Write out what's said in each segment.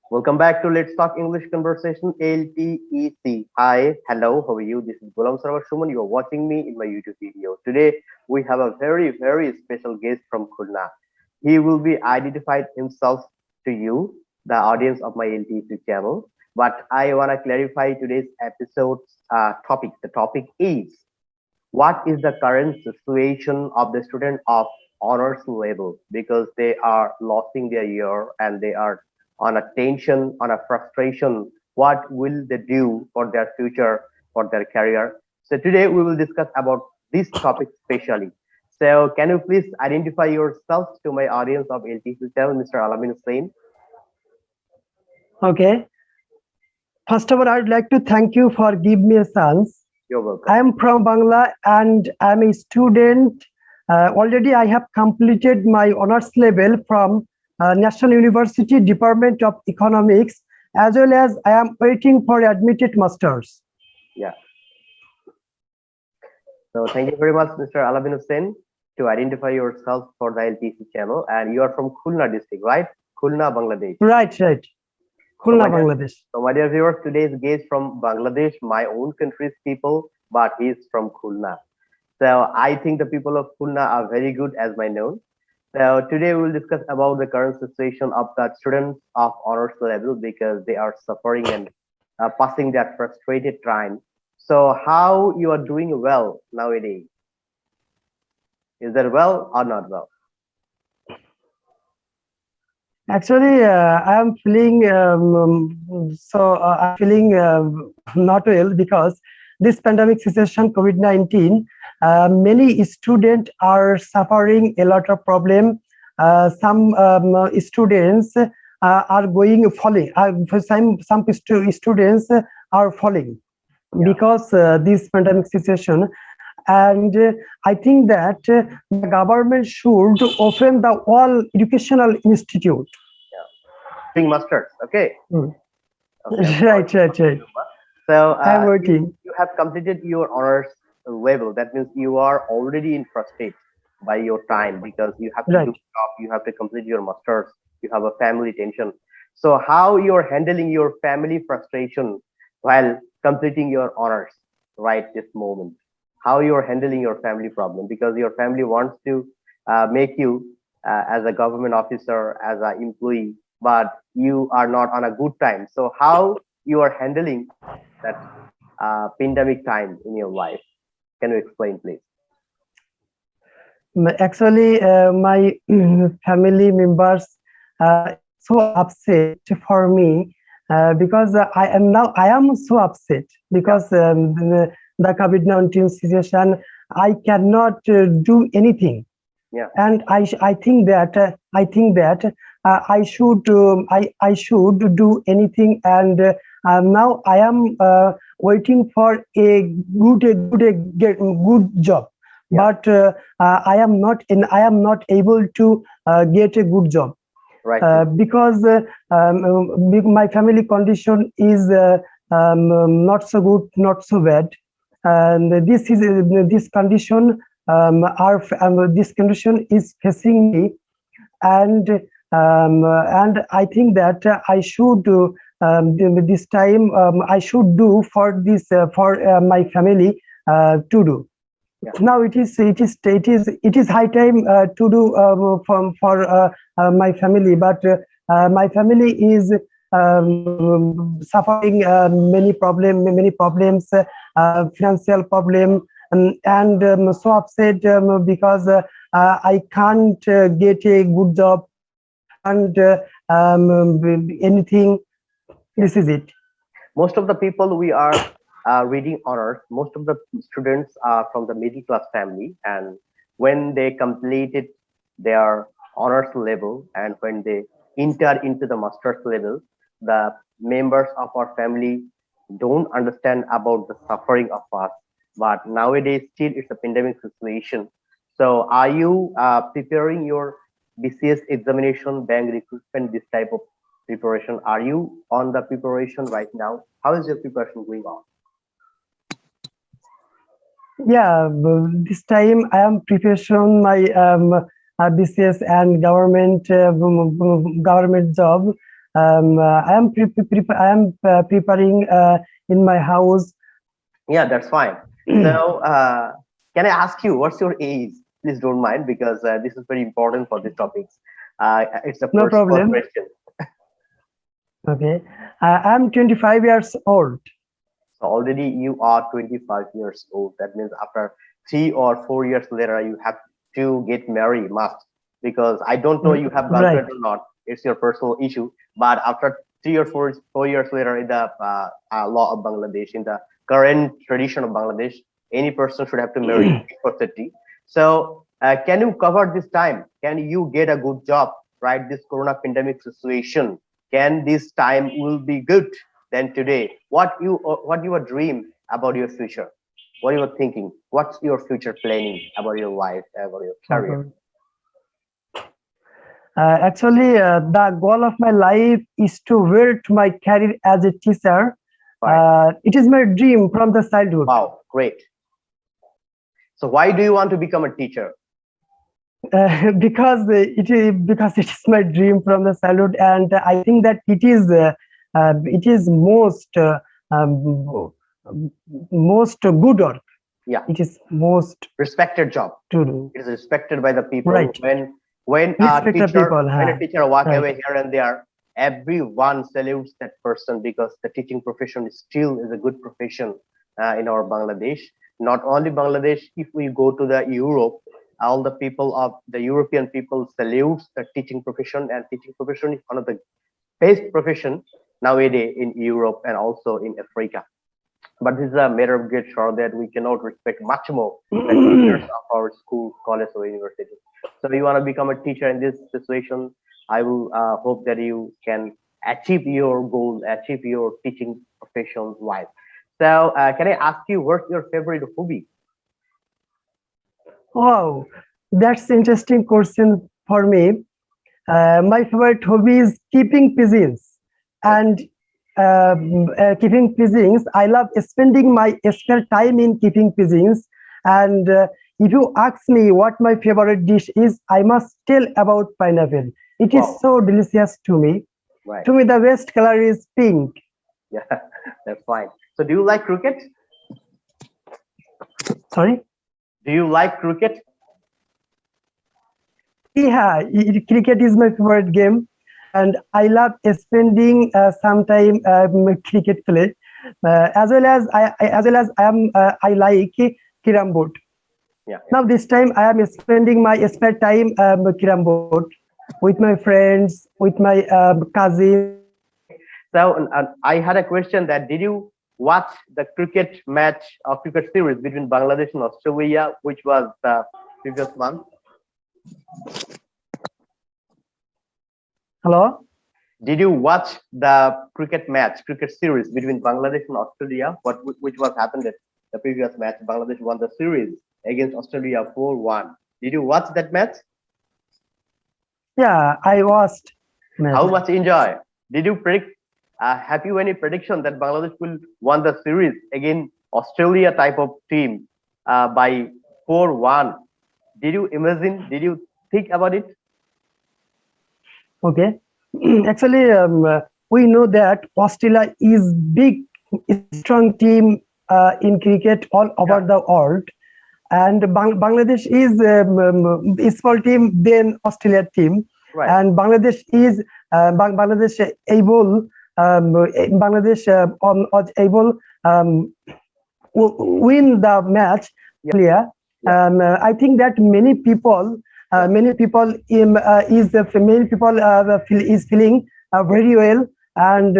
Welcome back to Let's Talk English Conversation LTEC. Hi, hello, how are you? This is Gulam Sarwar Shuman. You are watching me in my YouTube video. Today, we have a very special guest from Khulna. He will be identified himself to you, the audience of my LTEC channel. But I want to clarify today's episode's topic. The topic is what is the current situation of the student of honors level because they are losing their year and they are on a tension, on a frustration. What will they do for their future, for their career? So today we will discuss about this topic specially. So can you please identify yourself to my audience of LTC channel, Mr. Alamin Hussain? Okay. First of all, I would like to thank you for giving me a chance. You're welcome. I am from Bangla and I'm a student. Already I have completed my honors level from National University Department of Economics, as well as I am waiting for admitted masters. Yeah. So thank you very much, Mr. Alamin Hussain, to identify yourself for the LTC channel. And you are from Khulna district, right? Khulna, Bangladesh. Right. Khulna, Bangladesh. So my dear viewers, today's guest from Bangladesh, my own country's people, but he's from Khulna. So I think the people of Khulna are very good as my known. So today we will discuss about the current situation of the students of honors level because they are suffering and passing that frustrated time. So how you are doing well nowadays? Is that well or not well? Actually, I am feeling I'm feeling not well because this pandemic situation, COVID-19, many students are suffering a lot of problem. Some students are falling. Some students are falling because this pandemic situation. And I think that the government should open the all educational institute. Doing masters, okay? Okay. Right. So I'm working. You have completed your honors level. That means you are already in frustrated by your time because you have to do job, you have to complete your masters, you have a family tension. So how you are handling your family frustration while completing your honors right this moment? How you are handling your family problem because your family wants to make you as a government officer, as an employee, but you are not on a good time. So how you are handling that pandemic time in your life? Can you explain, please? Actually, my family members so upset for me because I am so upset because the COVID-19 situation. I cannot do anything. Yeah. And I think that I should do anything, and now I am waiting for a good job, but I am not able to get a good job, right? Because my family condition is not so good, not so bad, and this condition this condition is facing me, and I think that I should this time I should do for this for my family to do. Yeah. Now it is high time to do for my family, but my family is suffering many problems, financial problem. And so upset because I can't get a good job. I can't anything. This is it. Most of the people we are reading honors, most of the students are from the middle class family, and when they completed their honors level and when they enter into the master's level, the members of our family don't understand about the suffering of us. But nowadays still it's a pandemic situation. So are you preparing your BCS examination, bank recruitment, this type of preparation? Are you on the preparation right now? How is your preparation going on? Yeah, this time I am preparing my BCS and government job. I am preparing in my house. Yeah, that's fine. So, can I ask you what's your age? Please don't mind because this is very important for these topics. It's a No personal problem. question. Okay, I'm 25 years old. So already you are 25 years old. That means after 3 or 4 years later, you have to get married, must. Because I don't know you have Right. girlfriend or not. It's your personal issue. But after 3 or 4 years later, in the law of Bangladesh, in the current tradition of Bangladesh, any person should have to marry before 30. So can you cover this time? Can you get a good job? Right, this Corona pandemic situation. Can this time will be good? Than today. What you dream about your future? What you are thinking? What's your future planning about your life, about your career? Okay. Actually, the goal of my life is to build my career as a teacher. Fine. It is my dream from the childhood. Wow, great. So why do you want to become a teacher? Because it is my dream from the childhood, and I think that it is um, most good work. Yeah, It is most respected job. to do. It is respected by the people. Right. When a Respect the teacher people. when a Huh? teacher walk Right. away here and there, everyone salutes that person because the teaching profession is still is a good profession in our Bangladesh. Not only Bangladesh, if we go to the Europe, all the people of the European people salutes the teaching profession, and teaching profession is one of the best profession nowadays in Europe and also in Africa. But this is a matter of great sorrow that we cannot respect much more the teachers of our school, college, or university. So, you want to become a teacher in this situation, I will hope that you can achieve your goal, achieve your teaching profession life. So, can I ask you what's your favorite hobby? Wow, that's interesting question for me. My favorite hobby is keeping pigeons, and keeping pigeons. I love spending my spare time in keeping pigeons. And if you ask me what my favorite dish is, I must tell about pineapple. It is Wow, so delicious to me. right. To me, the best color is pink. Yeah, that's fine. So, do you like cricket? Sorry. Do you like cricket? Yeah, cricket is my favorite game, and I love spending some time cricket play, as well as I like carom board. Yeah, yeah. Now this time I am spending my spare time carom board with my friends, with my cousins. Okay. So I had a question that did you watch the cricket match or cricket series between Bangladesh and Australia, which was the previous month? Hello. Did you watch the cricket match, cricket series between Bangladesh and Australia? Which was happened at the previous match? Bangladesh won the series against Australia 4-1. Did you watch that match? Yeah, I watched match. How much enjoy? Did you predict? Have you any prediction that Bangladesh will won the series against Australia type of team by 4-1? Did you imagine? Did you think about it? Okay. Actually, we know that Australia is big, strong team in cricket all over Yeah, the world, and Bangladesh is small team than Australia team, right. and Bangladesh able Bangladesh was able um, win the match Yeah, earlier. yeah, I think that yeah, many people is feeling very well, and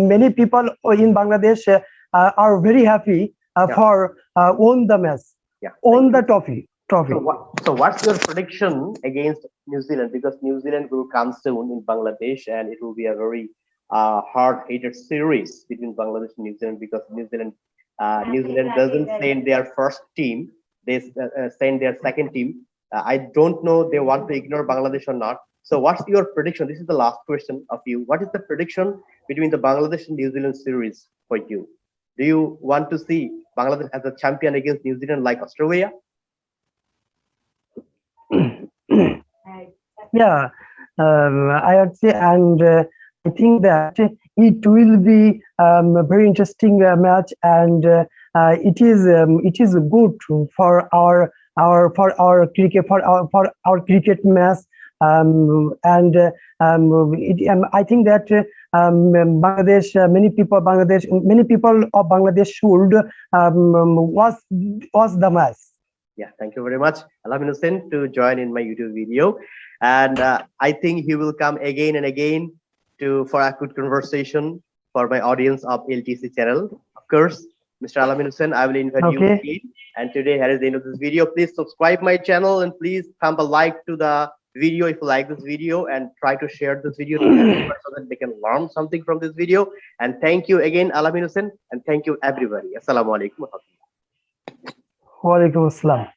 many people in Bangladesh are very happy yeah, for won the match, yeah. Thank won the you. trophy. So Trophy. what's your prediction against New Zealand? Because New Zealand will come soon in Bangladesh, and it will be a very hard-hated series between Bangladesh and New Zealand. Because New Zealand doesn't send their first team; they send their second team. I don't know they want to ignore Bangladesh or not. So what's your prediction? This is the last question of you. What is the prediction between the Bangladesh and New Zealand series for you? Do you want to see Bangladesh as a champion against New Zealand like Australia? Yeah. I would say, and I think that it will be a very interesting match, and it is good for our cricket for our cricket match, I think that Bangladesh, many people of Bangladesh should watch the match. Yeah, thank you very much, Alam Innocent, to join in my YouTube video. And I think he will come again and again for a good conversation for my audience of LTC channel. Of course, Mr. Alam Innocent, I will invite you Okay. again. And today, here is the end of this video. Please subscribe my channel and please thumb a like to the video if you like this video, and try to share this video to everyone so that they can learn something from this video. And thank you again, Alam Innocent, and thank you everybody. Assalamu alaikum. Walaikum Assalam.